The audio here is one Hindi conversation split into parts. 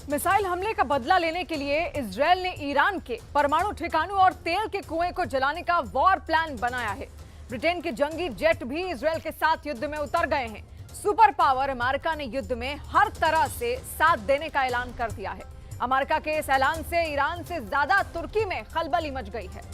मिसाइल हमले का बदला लेने के लिए इजरायल ने ईरान के परमाणु ठिकानों और तेल के कुएं को जलाने का वॉर प्लान बनाया है। ब्रिटेन के जंगी जेट भी इजरायल के साथ युद्ध में उतर गए हैं। सुपर पावर अमेरिका ने युद्ध में हर तरह से साथ देने का ऐलान कर दिया है। अमेरिका के इस ऐलान से ईरान से ज्यादा तुर्की में खलबली मच गई है।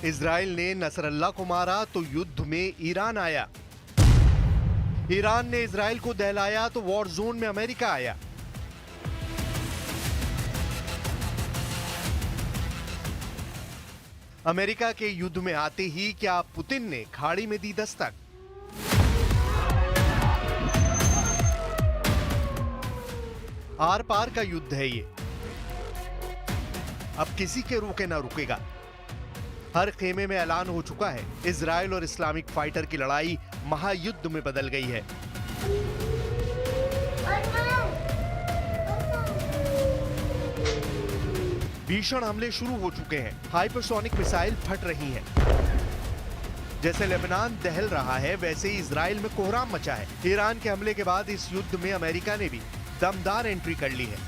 इजराइल ने नसरल्ला को मारा तो युद्ध में ईरान आया। ईरान ने इजराइल को दहलाया तो वॉर जोन में अमेरिका आया। अमेरिका के युद्ध में आते ही क्या पुतिन ने खाड़ी में दी दस्तक। आर पार का युद्ध है ये, अब किसी के रोके ना रुकेगा। हर खेमे में ऐलान हो चुका है, इजराइल और इस्लामिक फाइटर की लड़ाई महायुद्ध में बदल गई है। भीषण हमले शुरू हो चुके हैं। हाइपरसोनिक मिसाइल फट रही हैं। जैसे लेबनान दहल रहा है, वैसे ही इजराइल में कोहराम मचा है। ईरान के हमले के बाद इस युद्ध में अमेरिका ने भी दमदार एंट्री कर ली है।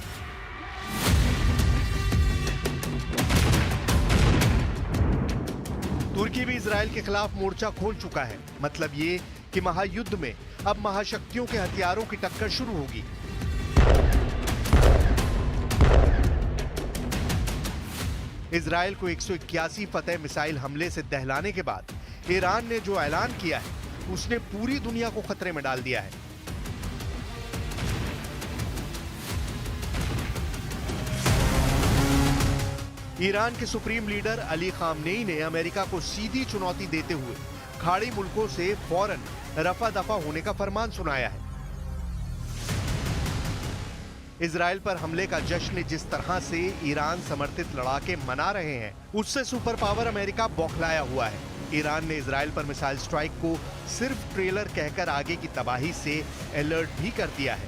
तुर्की भी इजराइल के खिलाफ मोर्चा खोल चुका है। मतलब ये कि महायुद्ध में अब महाशक्तियों के हथियारों की टक्कर शुरू होगी। इजराइल को 181 फतेह मिसाइल हमले से दहलाने के बाद ईरान ने जो ऐलान किया है, उसने पूरी दुनिया को खतरे में डाल दिया है। ईरान के सुप्रीम लीडर अली खामनेई ने अमेरिका को सीधी चुनौती देते हुए खाड़ी मुल्कों से फौरन रफा दफा होने का फरमान सुनाया है। इजराइल पर हमले का जश्न जिस तरह से ईरान समर्थित लड़ाके मना रहे हैं, उससे सुपर पावर अमेरिका बौखलाया हुआ है। ईरान ने इजराइल पर मिसाइल स्ट्राइक को सिर्फ ट्रेलर कहकर आगे की तबाही से अलर्ट भी कर दिया है।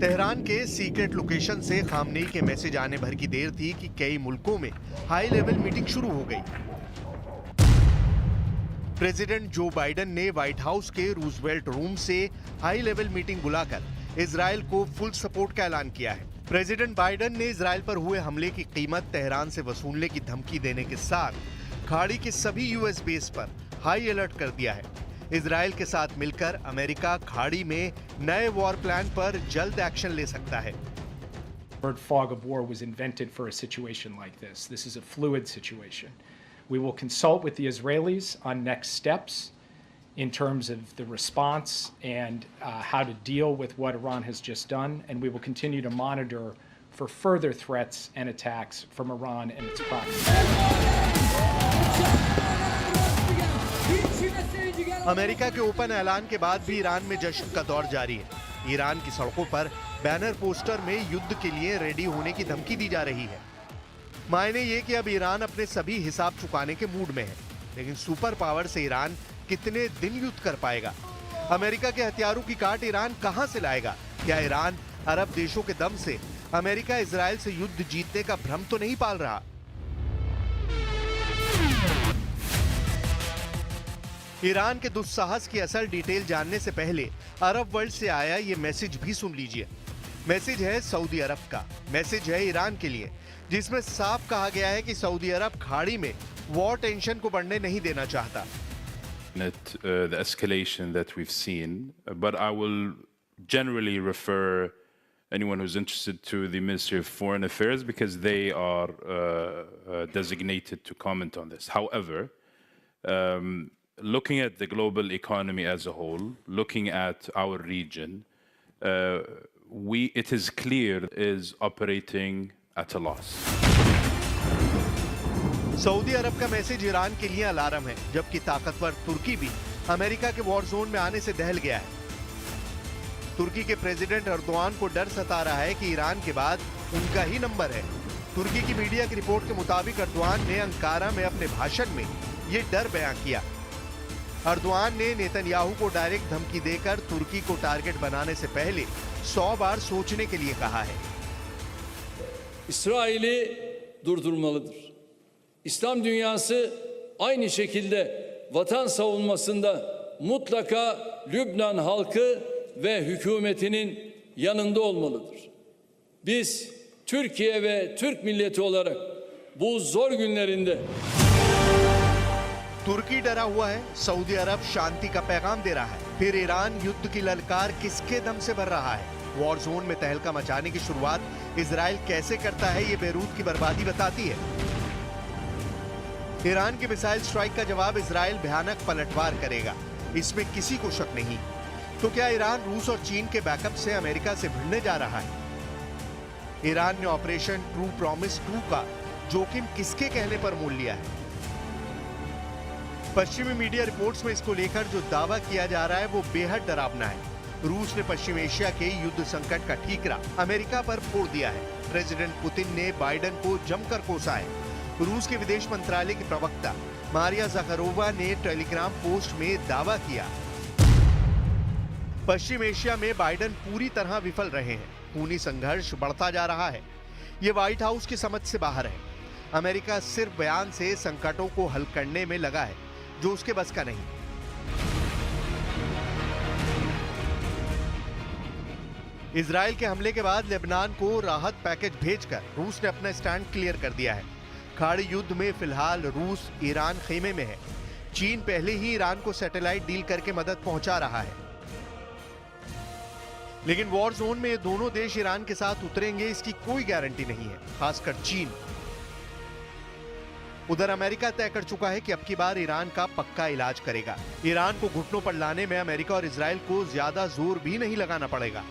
तेहरान के सीक्रेट लोकेशन से खामनेई के मैसेज आने भर की देर थी कि कई मुल्कों में हाई लेवल मीटिंग शुरू हो गई। प्रेसिडेंट जो बाइडेन ने व्हाइट हाउस के रूजवेल्ट रूम से हाई लेवल मीटिंग बुलाकर इजराइल को फुल सपोर्ट का ऐलान किया है। प्रेसिडेंट बाइडेन ने इजराइल पर हुए हमले की कीमत तेहरान से वसूलने की धमकी देने के साथ खाड़ी के सभी यूएस बेस पर हाई अलर्ट कर दिया है। इजराइल के साथ मिलकर अमेरिका खाड़ी में नए वॉर प्लान पर जल्द एक्शन ले सकता है। The word fog of war was invented for a situation like this. This is a fluid situation. We will consult with the Israelis on next steps in terms of the response and how to deal with what Iran has just done, and we will continue to monitor for further threats and attacks from Iran and its proxies. America के ओपन ऐलान के बाद भी ईरान में जश्न का दौर जारी है। ईरान की सड़कों पर बैनर पोस्टर में युद्ध के लिए रेडी होने की धमकी दी जा रही है। मायने ये कि अब ईरान अपने सभी हिसाब चुकाने के मूड में है। लेकिन सुपर पावर से ईरान कितने दिन युद्ध कर पाएगा? अमेरिका के हथियारों की काट ईरान कहां से लाएगा? क्या ईरान अरब देशों के दम से अमेरिका इजराइल से युद्ध जीतने का भ्रम तो नहीं पाल रहा? ईरान के दुस्साहस की असल डिटेल जानने से पहले अरब वर्ल्ड से आया ये मैसेज भी सुन लीजिए। मैसेज है सऊदी अरब का, मैसेज है ईरान के लिए, जिसमें साफ कहा गया है कि सऊदी अरब खाड़ी में वॉर टेंशन को बढ़ने नहीं देना चाहता। The escalation that we've seen, but I will generally refer anyone who's interested to the Ministry of Foreign Affairs because they are designated to comment on this. However, looking at the global economy as a whole, looking at our region, it is clear is operating at a loss. Saudi Arab का मैसेज ईरान के लिए अलार्म है, जबकि ताकतवर तुर्की भी अमेरिका के वॉर जोन में आने से दहल गया है। तुर्की के प्रेसिडेंट अर्दोआन को डर सता रहा है कि ईरान के बाद उनका ही नंबर है। तुर्की की मीडिया की रिपोर्ट के मुताबिक अर्दोआन ने अंकारा में अपने भाषण में ये डर बयां किया। अर्दोआन ने नेतन्याहू को डायरेक्ट धमकी देकर तुर्की को टारगेट बनाने से पहले 100 बार सोचने के लिए कहा है। İsrail'i durdurmalıdır. İslam dünyası aynı şekilde vatan savunmasında mutlaka Lübnan halkı ve hükümetinin yanında olmalıdır. Biz Türkiye ve Türk milleti olarak bu zor günlerinde तुर्की डरा हुआ है, सऊदी अरब शांति का पैगाम दे रहा है, फिर ईरान युद्ध की ललकार किसके दम से भर रहा है? वॉर जोन में तहलका मचाने की शुरुआत इजराइल कैसे करता है, ये बेरूत की बर्बादी बताती है। ईरान के मिसाइल स्ट्राइक का जवाब इजराइल भयानक पलटवार करेगा, इसमें किसी को शक नहीं। तो क्या ईरान रूस और चीन के बैकअप से अमेरिका से भिड़ने जा रहा है? ईरान ने ऑपरेशन ट्रू प्रॉमिस 2 का जोखिम किसके कहने पर मोल लिया है? पश्चिमी मीडिया रिपोर्ट्स में इसको लेकर जो दावा किया जा रहा है वो बेहद डरावना है। रूस ने पश्चिम एशिया के युद्ध संकट का ठीकरा अमेरिका पर फोड़ दिया है। प्रेसिडेंट पुतिन ने बाइडेन को जमकर कोसा है। रूस के विदेश मंत्रालय की प्रवक्ता मारिया ज़खारोवा ने टेलीग्राम पोस्ट में दावा किया, पश्चिम एशिया में बाइडेन पूरी तरह विफल रहे हैं, खूनी संघर्ष बढ़ता जा रहा है। ये व्हाइट हाउस की समझ से बाहर है। अमेरिका सिर्फ बयान से संकटों को हल करने में लगा है, जो उसके बस का नहीं। इजराइल के हमले के बाद लेबनान को राहत पैकेज भेजकर रूस ने अपना स्टैंड क्लियर कर दिया है। खाड़ी युद्ध में फिलहाल रूस ईरान खेमे में है। चीन पहले ही ईरान को सैटेलाइट डील करके मदद पहुंचा रहा है, लेकिन वॉर जोन में ये दोनों देश ईरान के साथ उतरेंगे इसकी कोई गारंटी नहीं है, खासकर चीन। उधर अमेरिका तय कर चुका है कि अब की बार ईरान का पक्का इलाज करेगा। ईरान को घुटनों पर लाने में अमेरिका और इजराइल को ज्यादा जोर भी नहीं लगाना पड़ेगा।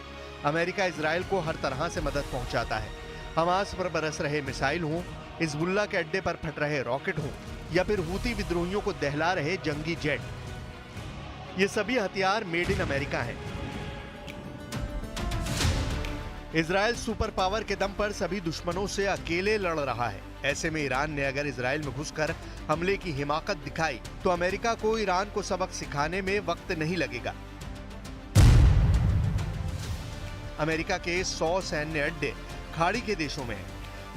अमेरिका इजराइल को हर तरह से मदद पहुंचाता है। हमास पर बरस रहे मिसाइल हों, हिजबुल्लाह के अड्डे पर फट रहे रॉकेट हों, या फिर हूती विद्रोहियों को दहला रहे जंगी जेट, ये सभी हथियार मेड इन अमेरिका हैं। इजराइल सुपर पावर के दम पर सभी दुश्मनों से अकेले लड़ रहा है। ऐसे में ईरान ने अगर इजराइल में घुसकर हमले की हिमाकत दिखाई तो अमेरिका को ईरान को सबक सिखाने में वक्त नहीं लगेगा। अमेरिका के 100 सैन्य अड्डे खाड़ी के देशों में हैं,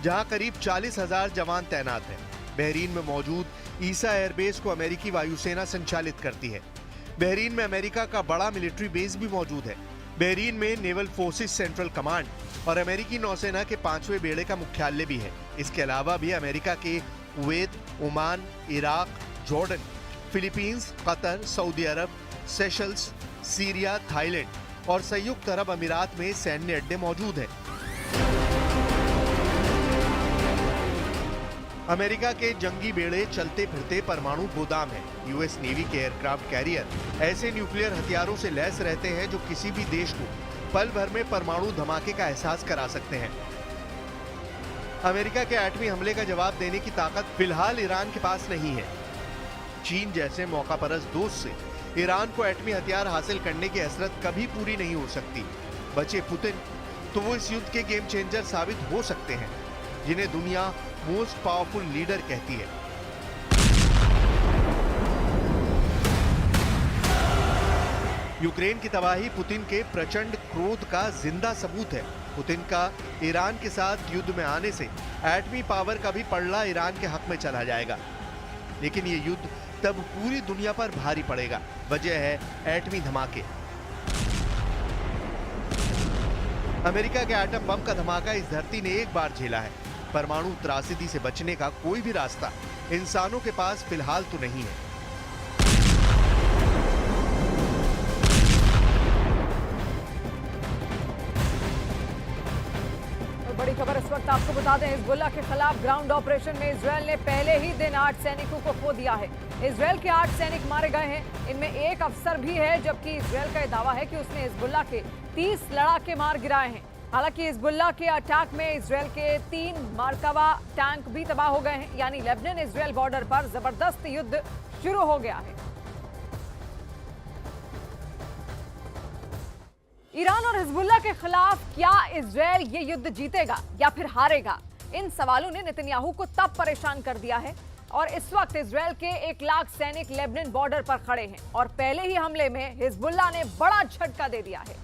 जहां करीब 40,000 जवान तैनात हैं। बहरीन में मौजूद ईसा एयरबेस को अमेरिकी वायुसेना संचालित करती है। बहरीन में अमेरिका का बड़ा मिलिट्री बेस भी मौजूद है। बहरीन में नेवल फोर्सेस सेंट्रल कमांड और अमेरिकी नौसेना के 5वें बेड़े का मुख्यालय भी है। इसके अलावा भी अमेरिका के Kuwait, Oman, Iraq, Jordan, Philippines, Qatar, Saudi Arab, Seychelles, Syria, Thailand और संयुक्त अरब अमीरात में सैन्य अड्डे मौजूद हैं। अमेरिका के जंगी बेड़े चलते फिरते परमाणु गोदाम है। यूएस नेवी के एयरक्राफ्ट कैरियर ऐसे न्यूक्लियर हथियारों से लैस रहते हैं जो किसी भी देश को पल भर में परमाणु धमाके का एहसास करा सकते हैं। अमेरिका के एटमी हमले का जवाब देने की ताकत फिलहाल ईरान के पास नहीं है। चीन जैसे मौकापरस्त दोस्त से ईरान को एटमी हथियार हासिल करने की हसरत कभी पूरी नहीं हो सकती। बचे पुतिन तो वो इस युद्ध के गेम चेंजर साबित हो सकते हैं, जिन्हें दुनिया मोस्ट पावरफुल लीडर कहती है। यूक्रेन की तबाही पुतिन के प्रचंड क्रोध का जिंदा सबूत है। पुतिन का ईरान के साथ युद्ध में आने से एटमी पावर का भी पलड़ा ईरान के हक में चला जाएगा, लेकिन ये युद्ध तब पूरी दुनिया पर भारी पड़ेगा। वजह है एटमी धमाके। अमेरिका के एटम बम का धमाका इस धरती ने एक बार झेला है। परमाणु त्रासदी से बचने का कोई भी रास्ता इंसानों के पास फिलहाल तो नहीं है। और बड़ी खबर इस वक्त आपको बता दें, हिजबुल्लाह के खिलाफ ग्राउंड ऑपरेशन में इजरायल ने पहले ही दिन 8 सैनिकों को खो दिया है। इजरायल के 8 सैनिक मारे गए हैं, इनमें एक अफसर भी है, जबकि इजरायल का दावा है कि उसने हिजबुल्लाह के 30 लड़ाके मार गिराए हैं। हालांकि हिजबुल्लाह के अटैक में इजरायल के 3 मरकबा टैंक भी तबाह हो गए हैं, यानी लेबनान इजरायल बॉर्डर पर जबरदस्त युद्ध शुरू हो गया है। ईरान और हिजबुल्लाह के खिलाफ क्या इजरायल ये युद्ध जीतेगा या फिर हारेगा? इन सवालों ने नेतन्याहू को तब परेशान कर दिया है और इस वक्त इजरायल के 1 लाख सैनिक लेबनान बॉर्डर पर खड़े हैं और पहले ही हमले में हिजबुल्लाह ने बड़ा झटका दे दिया है।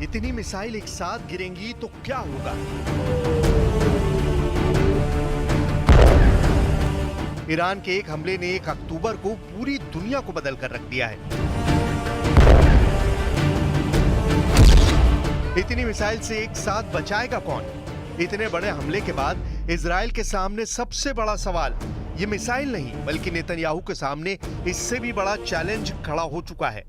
इतनी मिसाइल एक साथ गिरेंगी तो क्या होगा? ईरान के एक हमले ने 1 अक्टूबर को पूरी दुनिया को बदल कर रख दिया है। इतनी मिसाइल से एक साथ बचाएगा कौन? इतने बड़े हमले के बाद इजराइल के सामने सबसे बड़ा सवाल ये मिसाइल नहीं बल्कि नेतन्याहू के सामने इससे भी बड़ा चैलेंज खड़ा हो चुका है।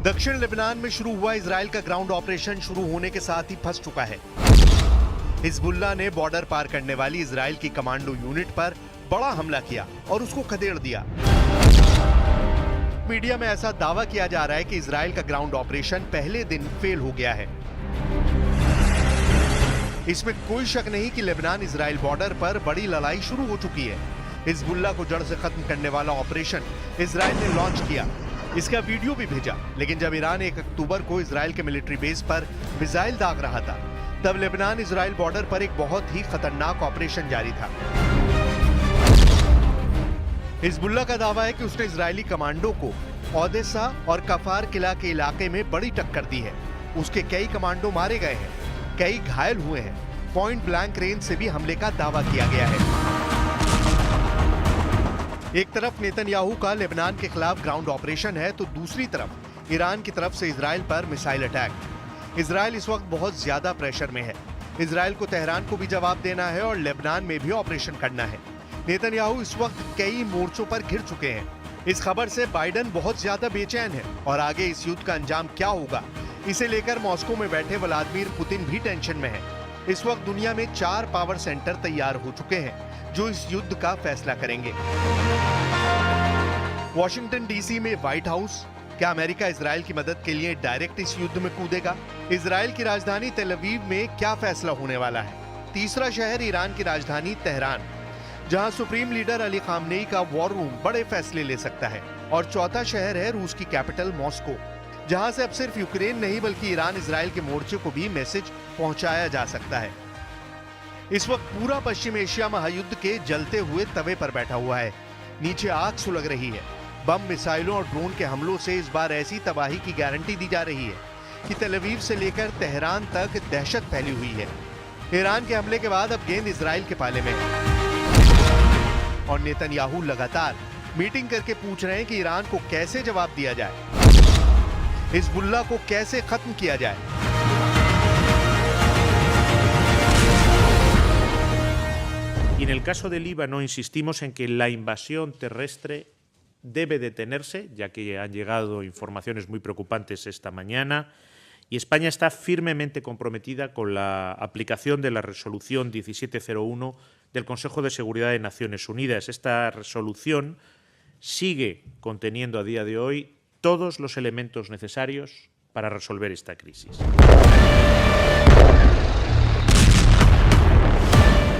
दक्षिण लेबनान में शुरू हुआ इजराइल का ग्राउंड ऑपरेशन शुरू होने के साथ ही फंस चुका है। हिजबुल्लाह ने बॉर्डर पार करने वाली इजराइल की कमांडो यूनिट पर बड़ा हमला किया और उसको खदेड़ दिया। मीडिया में ऐसा दावा किया जा रहा है कि इजराइल का ग्राउंड ऑपरेशन पहले दिन फेल हो गया है। इसमें कोई शक नहीं कि लेबनान इजराइल बॉर्डर पर बड़ी लड़ाई शुरू हो चुकी है। हिजबुल्लाह को जड़ से खत्म करने वाला ऑपरेशन इजराइल ने लॉन्च किया, इसका वीडियो भी भेजा। लेकिन जब ईरान 1 अक्टूबर को इजराइल के मिलिट्री बेस पर मिसाइल दाग रहा था, तब लेबनान इजराइल बॉर्डर पर एक बहुत ही खतरनाक ऑपरेशन जारी था। हिजबुल्लाह का दावा है कि उसने इजरायली कमांडो को ओदेसा और कफार किला के इलाके में बड़ी टक्कर दी है। उसके कई कमांडो मारे गए हैं, कई घायल हुए हैं। पॉइंट ब्लैंक रेंज से भी हमले का दावा किया गया है। एक तरफ नेतन्याहू का लेबनान के खिलाफ ग्राउंड ऑपरेशन है तो दूसरी तरफ ईरान की तरफ से इजराइल पर मिसाइल अटैक। इजराइल इस वक्त बहुत ज्यादा प्रेशर में है। इजराइल को तेहरान को भी जवाब देना है और लेबनान में भी ऑपरेशन करना है। नेतन्याहू इस वक्त कई मोर्चों पर घिर चुके हैं। इस खबर से बाइडन बहुत ज्यादा बेचैन है और आगे इस युद्ध का अंजाम क्या होगा, इसे लेकर मॉस्को में बैठे व्लादिमीर पुतिन भी टेंशन में है। इस वक्त दुनिया में 4 पावर सेंटर तैयार हो चुके हैं जो इस युद्ध का फैसला करेंगे। वॉशिंगटन डीसी में व्हाइट हाउस, क्या अमेरिका इजराइल की मदद के लिए डायरेक्ट इस युद्ध में कूदेगा? इजराइल की राजधानी तेल अवीव में क्या फैसला होने वाला है? तीसरा शहर ईरान की राजधानी तेहरान, जहां सुप्रीम लीडर अली खामनेई का वॉर रूम बड़े फैसले ले सकता है। और चौथा शहर है रूस की कैपिटल मॉस्को, जहां से अब सिर्फ यूक्रेन नहीं बल्कि ईरान इजराइल के मोर्चे को भी मैसेज पहुंचाया जा सकता है। इस वक्त पूरा पश्चिम एशिया महायुद्ध के जलते हुए तवे पर बैठा हुआ है। नीचे आग सुलग रही है। बम, मिसाइलों और ड्रोन के हमलों से इस बार ऐसी तबाही की गारंटी दी जा रही है कि तेल अवीव से लेकर तेहरान तक दहशत फैली हुई है। ईरान के हमले के बाद अब गेंद इजराइल के पाले में है और नेतन्याहू लगातार मीटिंग करके पूछ रहे हैं कि ईरान को कैसे जवाब दिया जाए, हिजबुल्लाह को कैसे खत्म किया जाए। Y en el caso de Líbano insistimos en que la invasión terrestre debe detenerse, ya que han llegado informaciones muy preocupantes esta mañana, y España está firmemente comprometida con la aplicación de la resolución 1701 del Consejo de Seguridad de Naciones Unidas. Esta resolución sigue conteniendo a día de hoy todos los elementos necesarios para resolver esta crisis.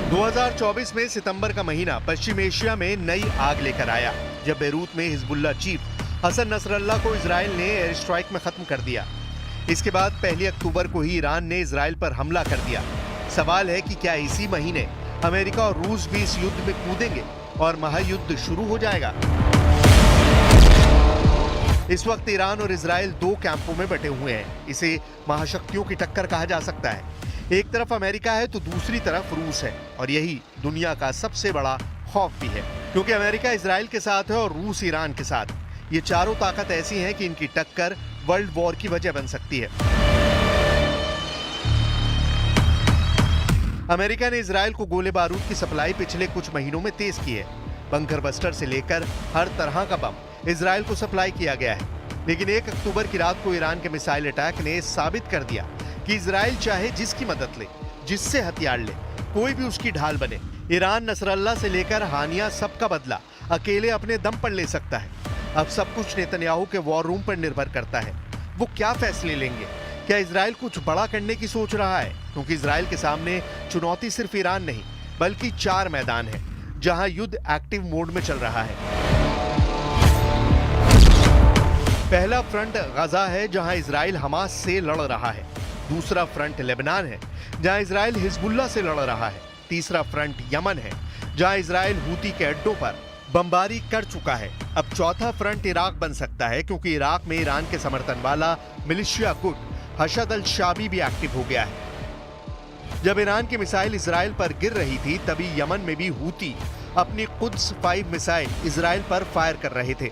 2024 में सितंबर का महीना पश्चिम एशिया में नई आग लेकर आया, जब बेरूत में हिजबुल्लाह चीफ हसन नसरल्लाह को इजराइल ने एयर स्ट्राइक में खत्म कर दिया। इसके बाद 1 अक्टूबर को ही ईरान ने इजराइल पर हमला कर दिया। सवाल है कि क्या इसी महीने अमेरिका और रूस भी इस युद्ध में कूदेंगे और महायुद्ध शुरू हो जाएगा? इस वक्त ईरान और इजराइल 2 कैंपों में बटे हुए हैं। इसे महाशक्तियों की टक्कर कहा जा सकता है। एक तरफ अमेरिका है तो दूसरी तरफ रूस है, और यही दुनिया का सबसे बड़ा खौफ भी है, क्योंकि अमेरिका इजराइल के साथ है और रूस ईरान के साथ। ये चारों ताकत ऐसी हैं कि इनकी टक्कर वर्ल्ड वॉर की वजह बन सकती है। अमेरिका ने इजराइल को गोले बारूद की सप्लाई पिछले कुछ महीनों में तेज की है। बंकर बस्टर से लेकर हर तरह का बम इजराइल को सप्लाई किया गया है। लेकिन 1 अक्टूबर की रात को ईरान के मिसाइल अटैक ने साबित कर दिया कि इजराइल चाहे जिसकी मदद ले, जिससे हथियार ले, कोई भी उसकी ढाल बने, ईरान नसरल्ला से लेकर हानिया सबका बदला अकेले अपने दम पर ले सकता है। अब सब कुछ नेतन्याहू के वॉर रूम पर निर्भर करता है। वो क्या फैसले लेंगे? क्या इजराइल कुछ बड़ा करने की सोच रहा है? क्योंकि इजराइल के सामने चुनौती सिर्फ ईरान नहीं बल्कि 4 मैदान है जहां युद्ध एक्टिव मोड में चल रहा है। पहला फ्रंट गजा है जहां इजराइल हमास से लड़ रहा है। दूसरा फ्रंट लेबनान है जहां इजराइल हिजबुल्लाह से लड़ रहा है। तीसरा फ्रंट यमन है जहां इजराइल हूती के अड्डों पर बमबारी कर चुका है। अब चौथा फ्रंट इराक बन सकता है क्योंकि इराक में ईरान के समर्थन वाला मिलिशिया गुट हशद अल शाबी भी एक्टिव हो गया है। जब ईरान की मिसाइल इजराइल पर गिर रही थी तभी यमन में भी हूती अपनी कुद्स 5 मिसाइल इजराइल पर फायर कर रहे थे।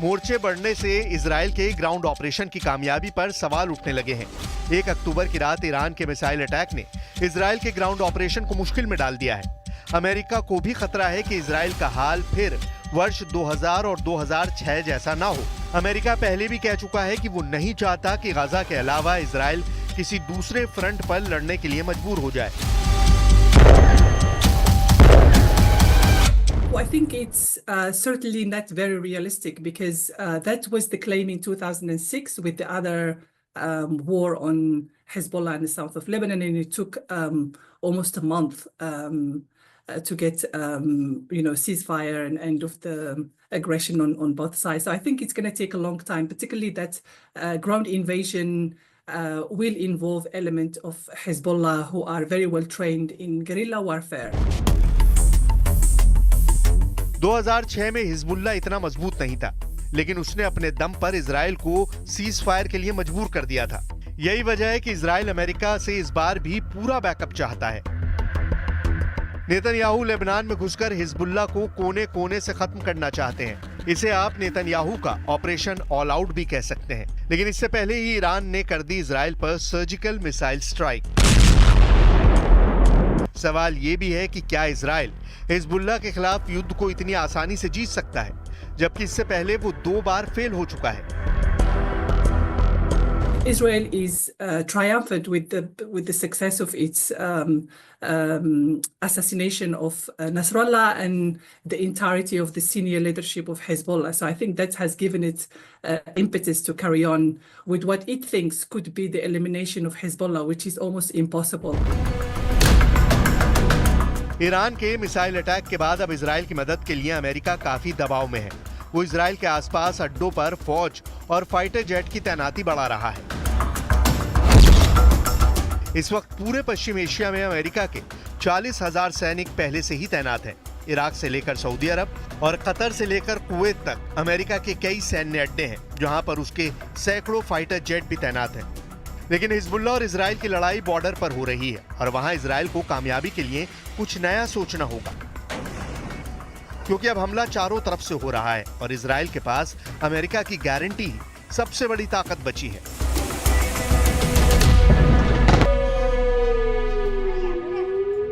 मोर्चे बढ़ने से इजराइल के ग्राउंड ऑपरेशन की कामयाबी पर सवाल उठने लगे हैं। 1 अक्टूबर की रात ईरान के मिसाइल अटैक ने इजराइल के ग्राउंड ऑपरेशन को मुश्किल में डाल दिया है। अमेरिका को भी खतरा है कि इजराइल का हाल फिर वर्ष 2000 और 2006 जैसा ना हो। अमेरिका पहले भी कह चुका है कि वो नहीं चाहता कि गाजा के अलावा इजराइल किसी दूसरे फ्रंट पर लड़ने के लिए मजबूर हो जाए। I think it's certainly not very realistic because that was the claim in 2006 with the other war on Hezbollah in the south of Lebanon, and it took almost a month to get ceasefire and end of the aggression on both sides. So I think it's going to take a long time, particularly that ground invasion will involve element of Hezbollah who are very well trained in guerrilla warfare. 2006 में हिजबुल्लाह इतना मजबूत नहीं था, लेकिन उसने अपने दम पर इजराइल को सीज फायर के लिए मजबूर कर दिया था। यही वजह है कि इजराइल अमेरिका से इस बार भी पूरा बैकअप चाहता है। नेतन्याहू लेबनान में घुसकर हिजबुल्लाह को कोने कोने से खत्म करना चाहते हैं। इसे आप नेतन्याहू का ऑपरेशन ऑल आउट भी कह सकते हैं। लेकिन इससे पहले ही ईरान ने कर दी इजराइल पर सर्जिकल मिसाइल स्ट्राइक। सवाल ये भी है कि क्या इजराइल हिजबुल्लाह के खिलाफ युद्ध को इतनी आसानी से जीत सकता है, जबकि इससे पहले वो 2 बार फेल हो चुका है। Israel is triumphant with the success of its assassination of Nasrallah and the entirety of the senior leadership of Hezbollah. So I think that has given it impetus to carry on with what it thinks could be the elimination of Hezbollah, which is almost impossible. Iran के मिसाइल अटैक के बाद अब इजराइल की मदद के लिए अमेरिका काफी दबाव में है। वो इजराइल के आसपास अड्डों पर फौज और फाइटर जेट की तैनाती बढ़ा रहा है। इस वक्त पूरे पश्चिम एशिया में अमेरिका के 40,000 सैनिक पहले से ही तैनात हैं। इराक से लेकर सऊदी अरब और कतर से लेकर कुवैत तक अमेरिका के कई सैन्य अड्डे हैं, जहां पर उसके सैकड़ों फाइटर जेट भी तैनात हैं। लेकिन हिजबुल्लाह और इजराइल की लड़ाई बॉर्डर पर हो रही है और वहां इजराइल को कामयाबी के लिए कुछ नया सोचना होगा, क्योंकि अब हमला चारों तरफ से हो रहा है और इजराइल के पास अमेरिका की गारंटी ही सबसे बड़ी ताकत बची है।